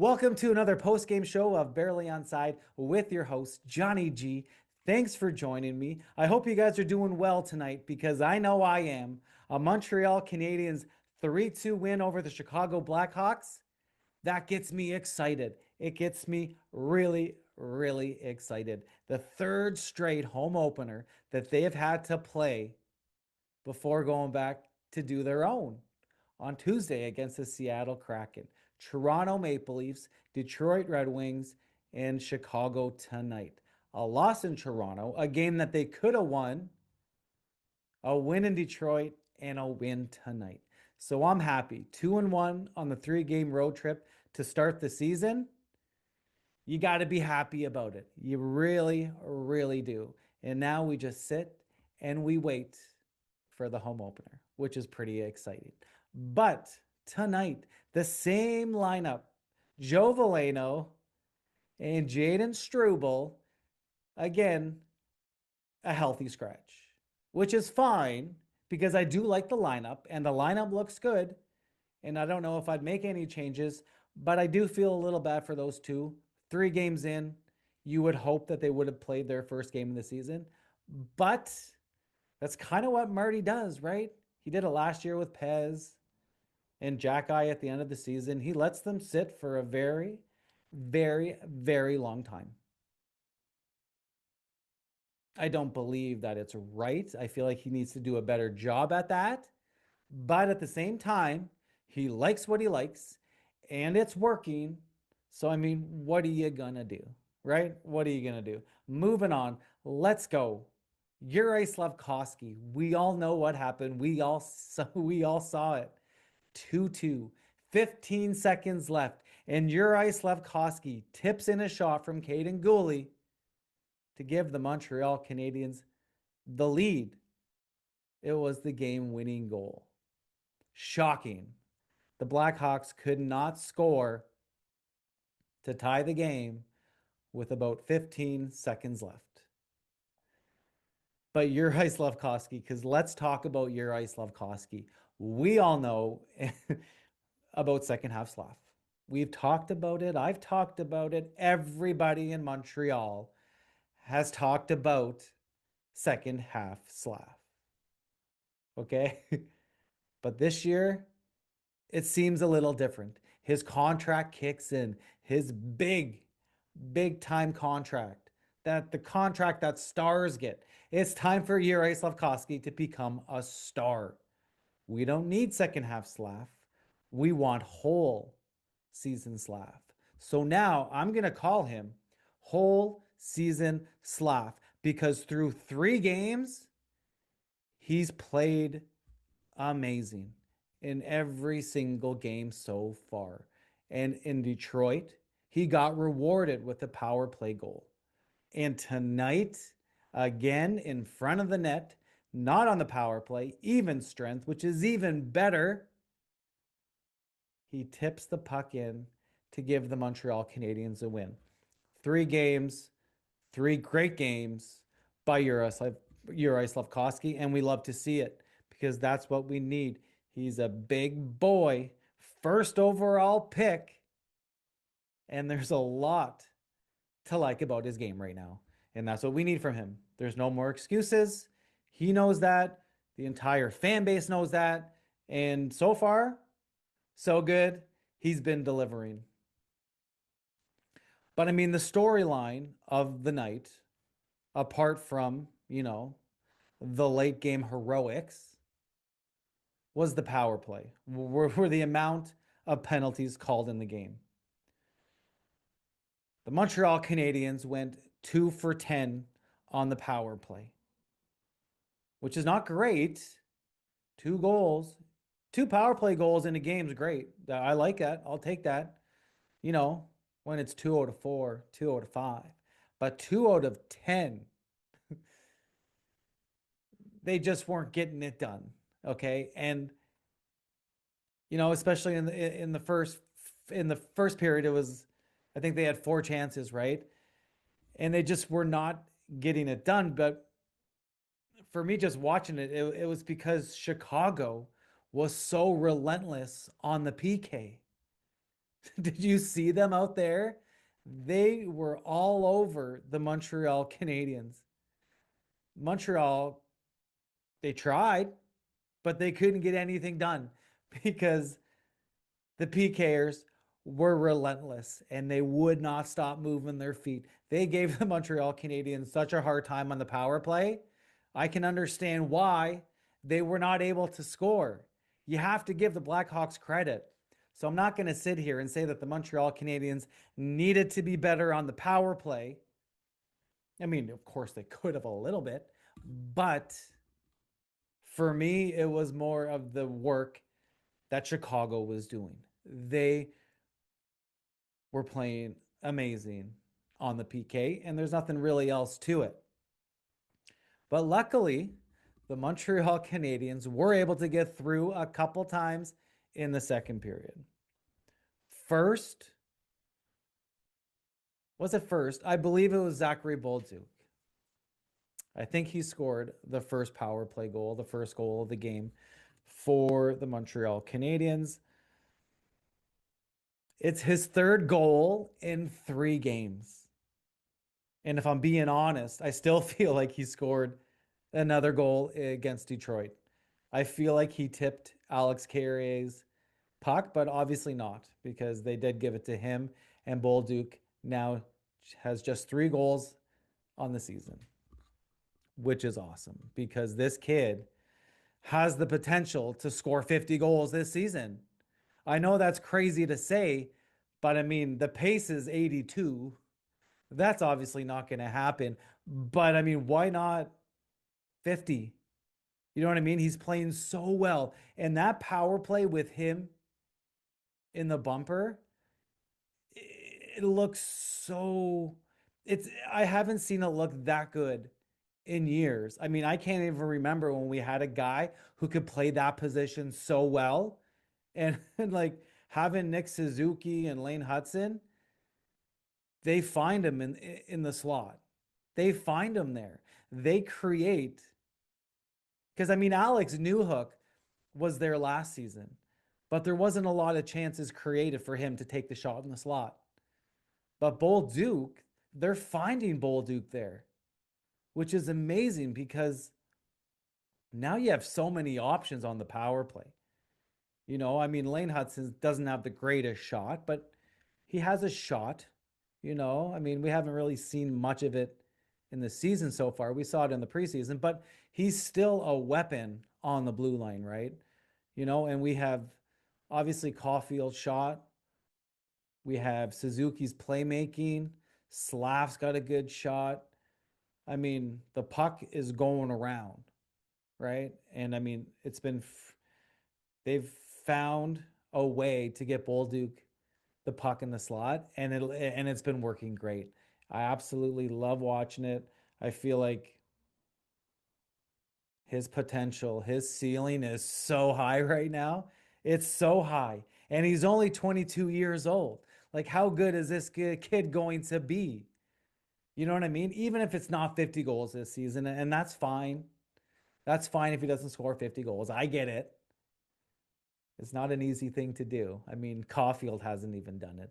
Welcome to another post-game show of Barely Onside with your host, Johnny G. Thanks for joining me. I hope you guys are doing well tonight because I know I am. A Montreal Canadiens 3-2 win over the Chicago Blackhawks. That gets me excited. It gets me really, really excited. The third straight home opener that they have had to play before going back to do their own on Tuesday against the Seattle Kraken, Toronto Maple Leafs, Detroit Red Wings, and Chicago tonight. A loss in Toronto, a game that they could have won, a win in Detroit, and a win tonight. So I'm happy. 2-1 on the 3-game road trip to start the season. You got to be happy about it. You really, really do. And now we just sit and we wait for the home opener, which is pretty exciting. But tonight, the same lineup, Joe Veleno and Jaden Struble, again, a healthy scratch, which is fine because I do like the lineup and the lineup looks good. And I don't know if I'd make any changes, but I do feel a little bad for those two. 3 games in, you would hope that they would have played their first game of the season. But that's kind of what Marty does, right? He did it last year with Pez and Jack Eye at the end of the season. He lets them sit for a very, very, very long time. I don't believe that it's right. I feel like he needs to do a better job at that. But at the same time, he likes what he likes and it's working. So, I mean, what are you going to do, right? What are you going to do? Moving on. Let's go. Yuri Slafkovsky. We all know what happened. We all saw it. 2-2. 15 seconds left. And Yuri Slafkovsky tips in a shot from Caden Gooley to give the Montreal Canadiens the lead. It was the game-winning goal. Shocking. The Blackhawks could not score to tie the game with about 15 seconds left. But Yuri Slafkovsky, because let's talk about Yuri Slafkovsky. We all know about second half Slav. We've talked about it. I've talked about it. Everybody in Montreal has talked about second half Slav. Okay? But this year, it seems a little different. His contract kicks in. His big time contract. The contract that stars get. It's time for Yuri Slafkovsky to become a star. We don't need second half Slav. We want whole season Slav. So now I'm going to call him whole season Slav because through 3 games, he's played amazing in every single game so far. And in Detroit, he got rewarded with a power play goal. And tonight, again, in front of the net, not on the power play, even strength, which is even better, he tips the puck in to give the Montreal Canadiens a win. 3 games, 3 great games by Yuri Slafkovsky, and we love to see it because that's what we need. He's a big boy, first overall pick, and there's a lot to like about his game right now, and that's what we need from him. There's no more excuses. He knows that. The entire fan base knows that, and so far, so good. He's been delivering. But I mean, the storyline of the night, apart from, the late game heroics, was the power play, were the amount of penalties called in the game. The Montreal Canadiens went 2 for 10 on the power play, which is not great. 2 goals, 2 power play goals in a game is great. I like that. I'll take that. When it's 2 out of 4, 2 out of 5. But 2 out of 10, they just weren't getting it done. Okay. And, especially in the first period, it was, I think they had 4 chances, right? And they just were not getting it done. But for me, just watching it, it was because Chicago was so relentless on the PK. Did you see them out there? They were all over the Montreal Canadiens. Montreal, they tried, but they couldn't get anything done because the PKers were relentless and they would not stop moving their feet. They gave the Montreal Canadiens such a hard time on the power play. I can understand why they were not able to score. You have to give the Blackhawks credit. So I'm not going to sit here and say that the Montreal Canadiens needed to be better on the power play. I mean, of course, they could have a little bit, but for me, it was more of the work that Chicago was doing. They were playing amazing on the PK, and there's nothing really else to it. But luckily, the Montreal Canadiens were able to get through a couple times in the second period. First, was it first? I believe it was Zachary Bolduc. I think he scored the first power play goal, the first goal of the game for the Montreal Canadiens. It's his third goal in 3 games. And if I'm being honest, I still feel like he scored another goal against Detroit. I feel like he tipped Alex Carrier's puck, but obviously not because they did give it to him. And Bolduc now has just 3 goals on the season, which is awesome because this kid has the potential to score 50 goals this season. I know that's crazy to say, but I mean, the pace is 82. That's obviously not going to happen. But I mean, why not 50? You know what I mean? He's playing so well. And that power play with him in the bumper, it looks so I haven't seen it look that good in years. I mean, I can't even remember when we had a guy who could play that position so well. And like having Nick Suzuki and Lane Hudson, they find him in the slot. They find him there. They create because I mean Alex Newhook was there last season, but there wasn't a lot of chances created for him to take the shot in the slot. But Bolduc, they're finding Bolduc there, which is amazing because now you have so many options on the power play. You know, I mean, Lane Hudson doesn't have the greatest shot, but he has a shot. You know, I mean, we haven't really seen much of it in the season so far. We saw it in the preseason, but he's still a weapon on the blue line, right? You know, and we have obviously Caulfield's shot. We have Suzuki's playmaking. Slav's got a good shot. I mean, the puck is going around, right? And I mean, they've found a way to get Bolduc the puck in the slot, and it's been working great. I absolutely love watching it. I feel like his potential, his ceiling is so high right now. It's so high, and he's only 22 years old. Like, how good is this kid going to be? You know what I mean? Even if it's not 50 goals this season, and that's fine. That's fine if he doesn't score 50 goals. I get it. It's not an easy thing to do. I mean, Caulfield hasn't even done it,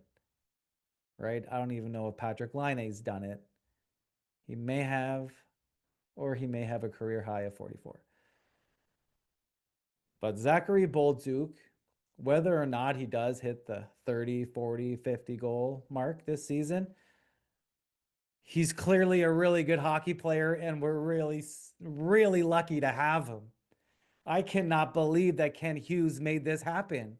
right? I don't even know if Patrick Laine's done it. He may have, or he may have a career high of 44. But Zachary Bolduc, whether or not he does hit the 30, 40, 50 goal mark this season, he's clearly a really good hockey player, and we're really, really lucky to have him. I cannot believe that Ken Hughes made this happen.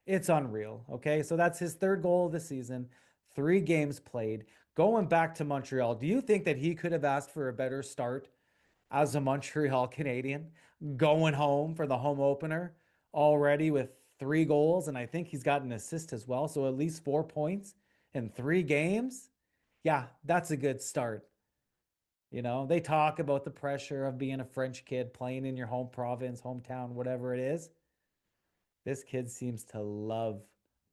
It's unreal. Okay. So that's his 3rd goal of the season, 3 games played. Going back to Montreal, do you think that he could have asked for a better start as a Montreal Canadian going home for the home opener already with 3 goals? And I think he's got an assist as well. So at least 4 points in 3 games. Yeah, that's a good start. You know, they talk about the pressure of being a French kid playing in your home province, hometown, whatever it is. This kid seems to love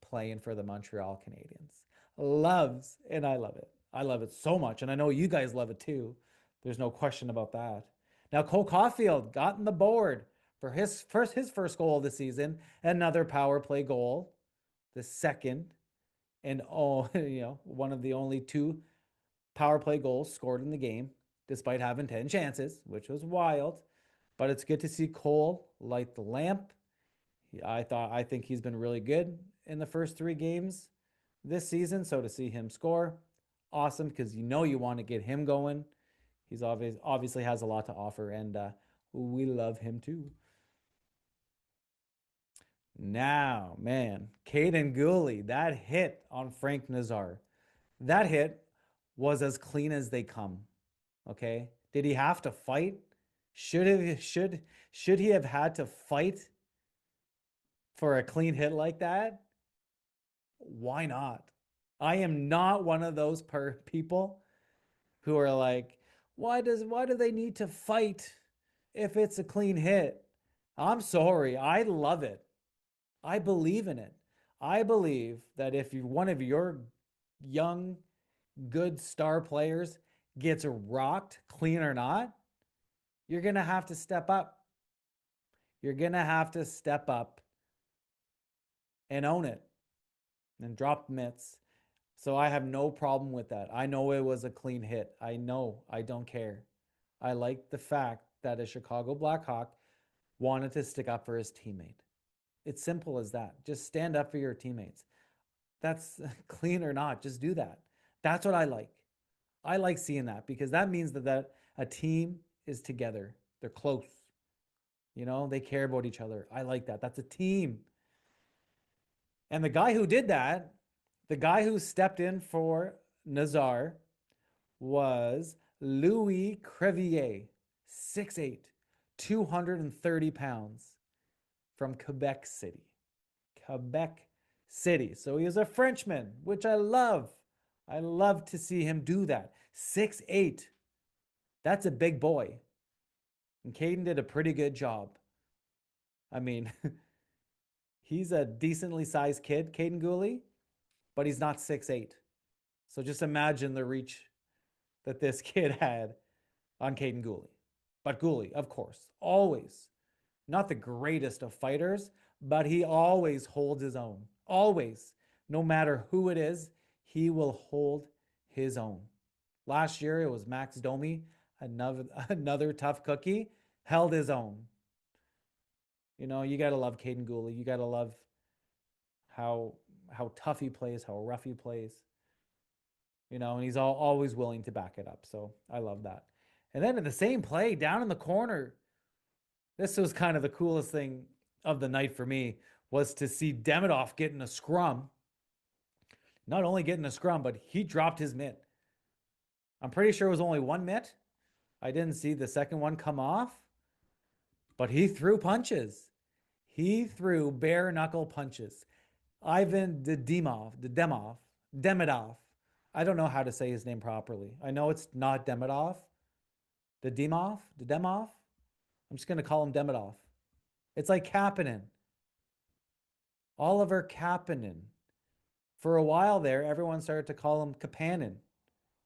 playing for the Montreal Canadiens. Loves, and I love it. I love it so much. And I know you guys love it too. There's no question about that. Now, Cole Caulfield got on the board for his first goal of the season, another power play goal, the second. and oh, one of the only two power play goals scored in the game, despite having 10 chances, which was wild. But it's good to see Cole light the lamp. I think he's been really good in the first 3 games this season. So to see him score, awesome, because you want to get him going. He's obviously has a lot to offer, and we love him too. Now, man, Caden Gooley, that hit on Frank Nazar, that hit was as clean as they come. Okay, did he have to fight? Should he have had to fight for a clean hit like that? Why not? I am not one of those people who are like, why do they need to fight if it's a clean hit? I'm sorry, I love it. I believe in it. I believe that if one of your young, good star players gets rocked, clean or not, you're going to have to step up. You're going to have to step up and own it and drop mitts. So I have no problem with that. I know it was a clean hit. I know. I don't care. I like the fact that a Chicago Blackhawk wanted to stick up for his teammate. It's simple as that. Just stand up for your teammates. That's clean or not. Just do that. That's what I like. I like seeing that because that means that a team is together. They're close. They care about each other. I like that. That's a team. And the guy who did that, the guy who stepped in for Nazar was Louis Crevier, 6'8", 230 pounds from Quebec City. Quebec City. So he is a Frenchman, which I love. I love to see him do that. 6'8". That's a big boy. And Caden did a pretty good job. I mean, he's a decently sized kid, Caden Gooley, but he's not 6'8". So just imagine the reach that this kid had on Caden Gooley. But Gooley, of course, always not the greatest of fighters, but he always holds his own. Always. No matter who it is, he will hold his own. Last year, it was Max Domi, another tough cookie, held his own. You got to love Caden Gooley. You got to love how tough he plays, how rough he plays. And he's always willing to back it up. So I love that. And then in the same play, down in the corner, this was kind of the coolest thing of the night for me, was to see Demidov getting a scrum. Not only getting a scrum, but he dropped his mitt. I'm pretty sure it was only one mitt. I didn't see the second one come off, but he threw punches. He threw bare knuckle punches. Ivan Demidov. I don't know how to say his name properly. I know it's not Demidov. Demov. I'm just going to call him Demidov. It's like Kapanen. Oliver Kapanen. For a while there, everyone started to call him Kapanen.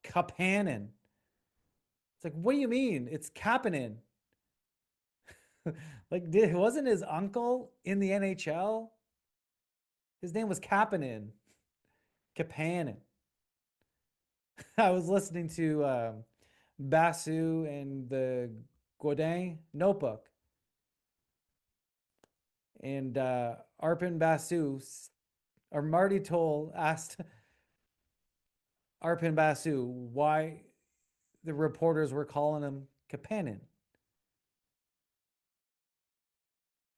It's like, what do you mean? It's Kapanen. Like, wasn't his uncle in the NHL? His name was Kapanen. I was listening to Basu and the Godin Notebook. And Arpin Basu, or Marty Toll asked Arpin Basu why the reporters were calling him Kapanen.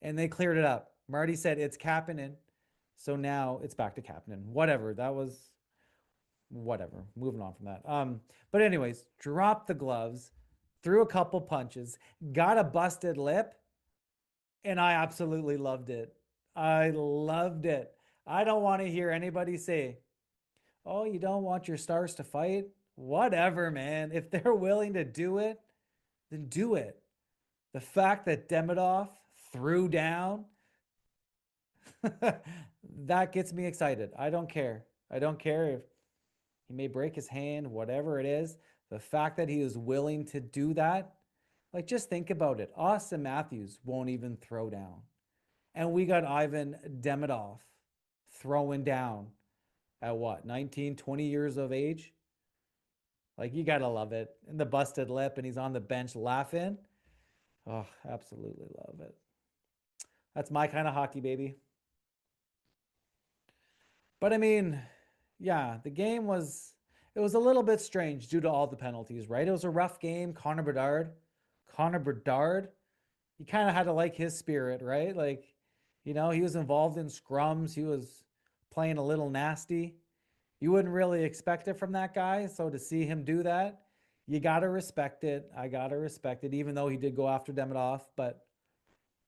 And they cleared it up. Marty said it's Kapanen. So now it's back to Kapanen. Whatever. Moving on from that. But anyways, dropped the gloves, threw a couple punches, got a busted lip, and I absolutely loved it. I loved it. I don't want to hear anybody say, oh, you don't want your stars to fight? Whatever, man. If they're willing to do it, then do it. The fact that Demidov threw down, that gets me excited. I don't care. I don't care if he may break his hand, whatever it is. The fact that he is willing to do that, like, just think about it. Austin Matthews won't even throw down. And we got Ivan Demidov throwing down. at what, 19, 20 years of age. Like, you gotta love it. And the busted lip, and he's on the bench laughing. Oh, absolutely love it. That's my kind of hockey, baby. But I mean, yeah, the game was, it was a little bit strange due to all the penalties, right? It was a rough game. Connor Bedard, you kind of had to like his spirit, right? Like, he was involved in scrums. He was playing a little nasty. You wouldn't really expect it from that guy. So to see him do that, you got to respect it. I got to respect it, even though he did go after Demidov. But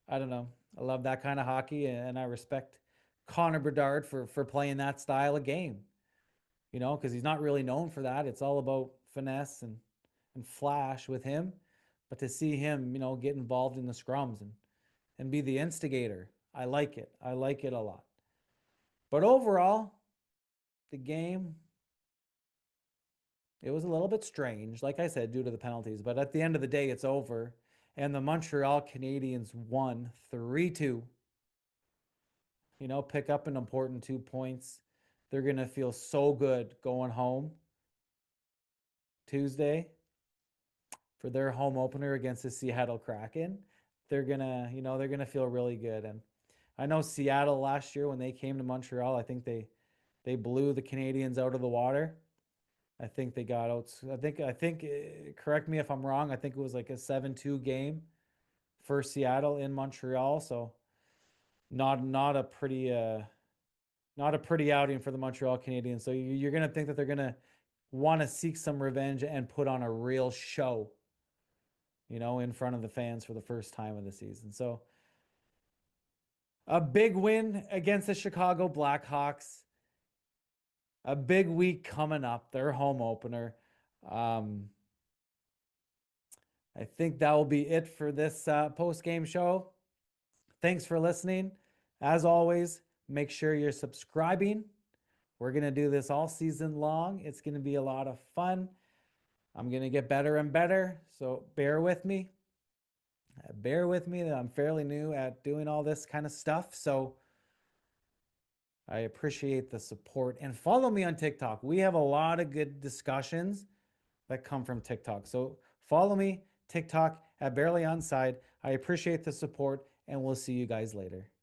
I don't know. I love that kind of hockey, and I respect Connor Bedard for playing that style of game, because he's not really known for that. It's all about finesse and flash with him. But to see him, get involved in the scrums and be the instigator, I like it. I like it a lot. But overall, the game, it was a little bit strange, like I said, due to the penalties. But at the end of the day, it's over. And the Montreal Canadiens won 3-2. Pick up an important 2 points. They're going to feel so good going home Tuesday for their home opener against the Seattle Kraken. They're going to feel really good. And I know Seattle last year when they came to Montreal, I think they blew the Canadiens out of the water. I think they got out. I think correct me if I'm wrong. I think it was like a 7-2 game for Seattle in Montreal. So not a pretty outing for the Montreal Canadiens. So you're going to think that they're going to want to seek some revenge and put on a real show, in front of the fans for the first time of the season. So a big win against the Chicago Blackhawks. A big week coming up, their home opener. I think that will be it for this post-game show. Thanks for listening. As always, make sure you're subscribing. We're going to do this all season long. It's going to be a lot of fun. I'm going to get better and better, so bear with me. Bear with me that I'm fairly new at doing all this kind of stuff, so I appreciate the support. And follow me on TikTok. We have a lot of good discussions that come from TikTok. So follow me, TikTok at Barely Onside. I appreciate the support, and we'll see you guys later.